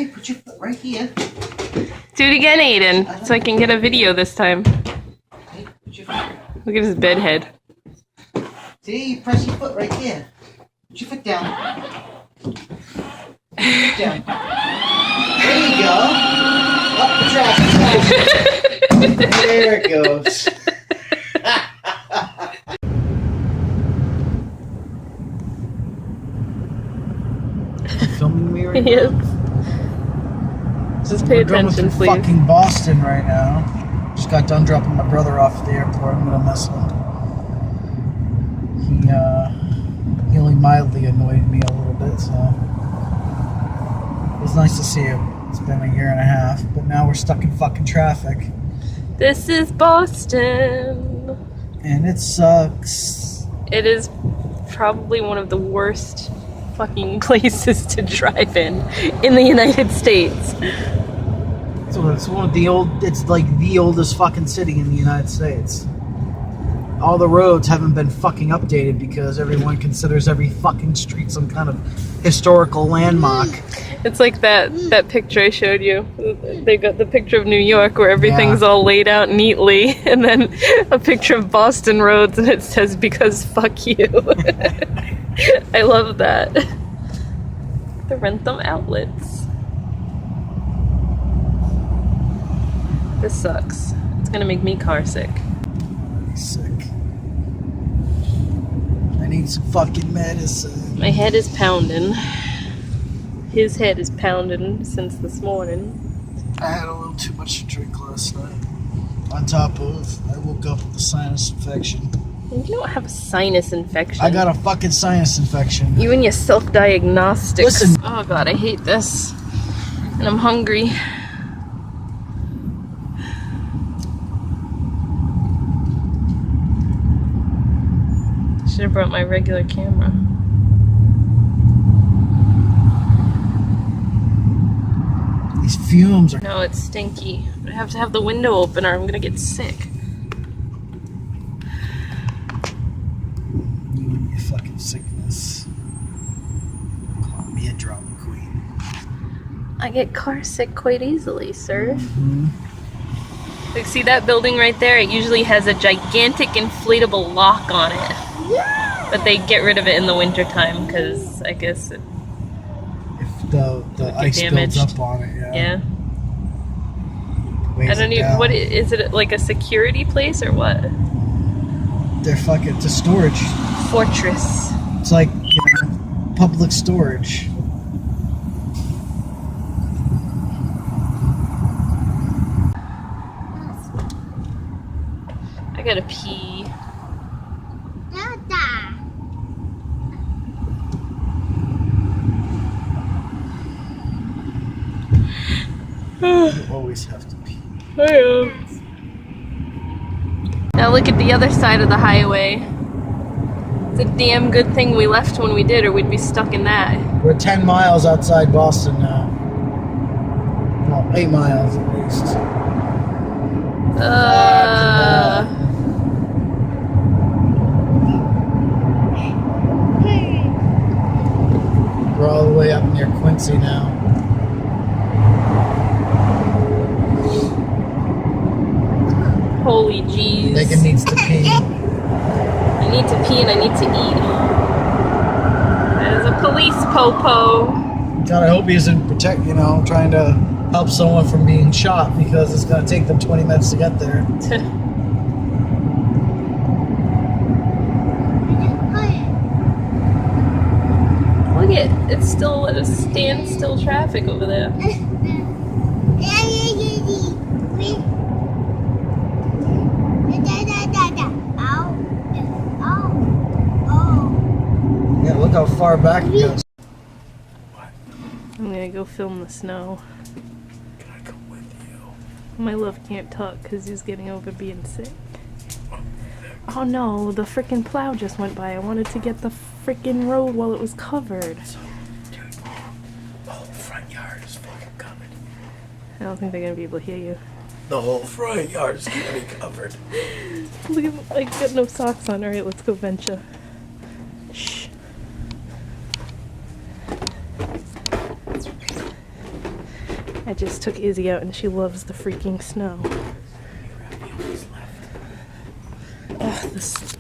Okay, put your foot right here. Do it again, Aiden, so I can get a video this time. Okay, put your foot. Look at his bed head. See, you press your foot right here. Put your foot down. Put your foot down. There you go. Up the track. There it goes. Filming me right now? Yes. Just pay attention, please. Fucking Boston right now. Just got done dropping my brother off at the airport. I'm gonna miss him. He only mildly annoyed me a little bit, so it was nice to see him. It's been a year and a half, but now we're stuck in fucking traffic. This is Boston. And it sucks. It is probably one of the worst fucking places to drive in the United States. So it's one of the it's like the oldest fucking city in the United States. All the roads haven't been fucking updated because everyone considers every fucking street some kind of historical landmark. It's like that picture I showed you. They got the picture of New York where everything's all laid out neatly, and then a picture of Boston roads and it says, because fuck you. I love that. The Rentham outlets. This sucks. It's gonna make me car sick. Sick. I need some fucking medicine. My head is pounding. His head is pounding since this morning. I had a little too much to drink last night. On top of, I woke up with a sinus infection. You don't have a sinus infection. I got a fucking sinus infection. You and your self-diagnostics. Listen. Oh god, I hate this. And I'm hungry. Should have brought my regular camera. These fumes are... No, it's stinky. I have to have the window open or I'm gonna get sick. You and your fucking sickness. Call me a drama queen. I get car sick quite easily, sir. Mm-hmm. Like, see that building right there? It usually has a gigantic inflatable lock on it. But they get rid of it in the wintertime because I guess it... If the ice builds up on it, yeah. I don't even... What is it, like a security place or what? They're fucking... It's a storage. Fortress. It's like, you know, public storage. I gotta pee. You always have to pee. Now look at the other side of the highway. It's a damn good thing we left when we did, or we'd be stuck in that. We're 10 miles outside Boston now. Well, 8 miles at least. We're all the way up near Quincy now. Holy jeez. Megan needs to pee. I need to pee and I need to eat. That is a police popo. God, I hope he isn't trying to help someone from being shot because it's going to take them 20 minutes to get there. Look at it's still at a standstill traffic over there. Yeah, look how far back it goes. I'm gonna go film the snow. Can I come with you? My love can't talk because he's getting over being sick. Oh no, the frickin' plow just went by. I wanted to get the frickin' road while it was covered. So, dude, the whole front yard is fucking covered. I don't think they're gonna be able to hear you. The whole front yard is gonna be covered. Look at, I got no socks on. Alright, let's go venture. Shh. I just took Izzy out and she loves the freaking snow. Ugh, this.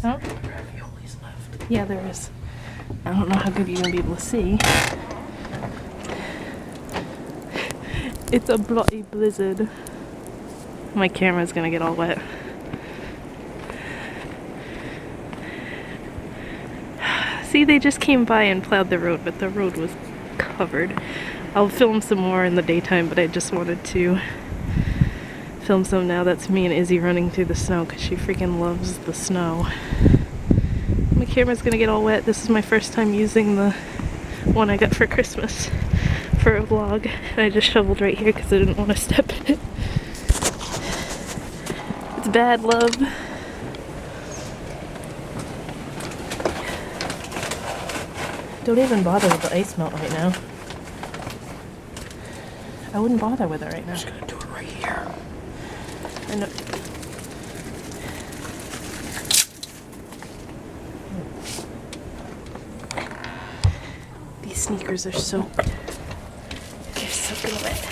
Huh? Yeah, there is. I don't know how good you're gonna be able to see. It's a bloody blizzard. My camera's gonna get all wet. See, they just came by and plowed the road, but the road was covered. I'll film some more in the daytime, but I just wanted to film some now. That's me and Izzy running through the snow because she freaking loves the snow. My camera's gonna get all wet. This is my first time using the one I got for Christmas for a vlog. And I just shoveled right here because I didn't want to step in it. It's bad, love. Don't even bother with the ice melt right now. I wouldn't bother with it right now. I'm just gonna do it right here. I know. These sneakers are so... They're soaking wet.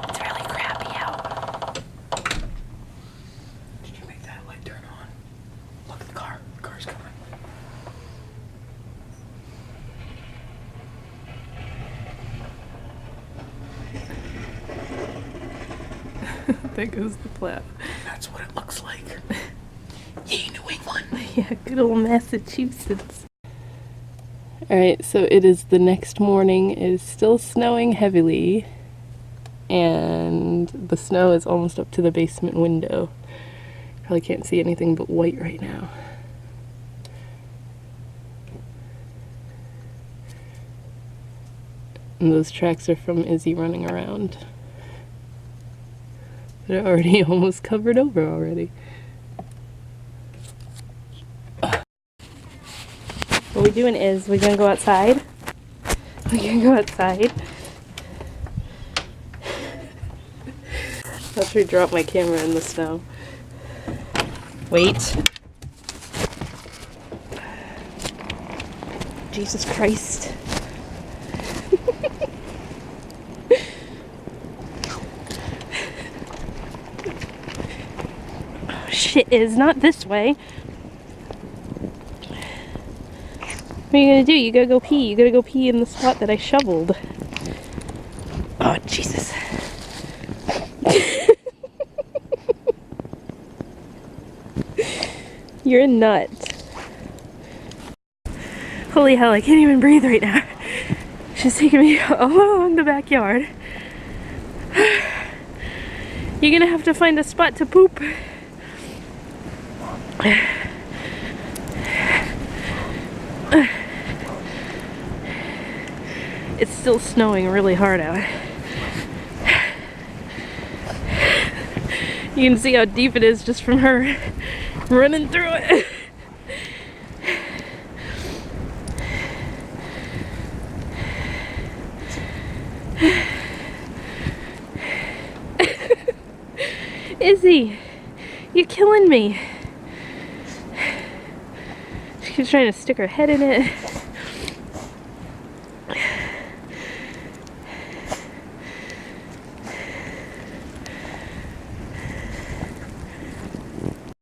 It's really crappy out. Did you make that light turn on? Look at the car. The car's coming. There goes the plow. That's what it looks like. Yay, New England. Yeah, good old Massachusetts. Alright, so it is the next morning. It is still snowing heavily. And the snow is almost up to the basement window. Probably can't see anything but white right now. And those tracks are from Izzy running around. They're already almost covered over already. What we're doing is we're gonna go outside. We're gonna go outside. I'll try to drop my camera in the snow. Wait. Jesus Christ. Oh, shit is not this way. What are you gonna do? You gotta go pee. You gotta go pee in the spot that I shoveled. Oh, Jesus. You're a nut. Holy hell, I can't even breathe right now. She's taking me all along the backyard. You're gonna have to find a spot to poop. It's still snowing really hard out. You can see how deep it is just from her running through it. Izzy, you're killing me. She's trying to stick her head in it.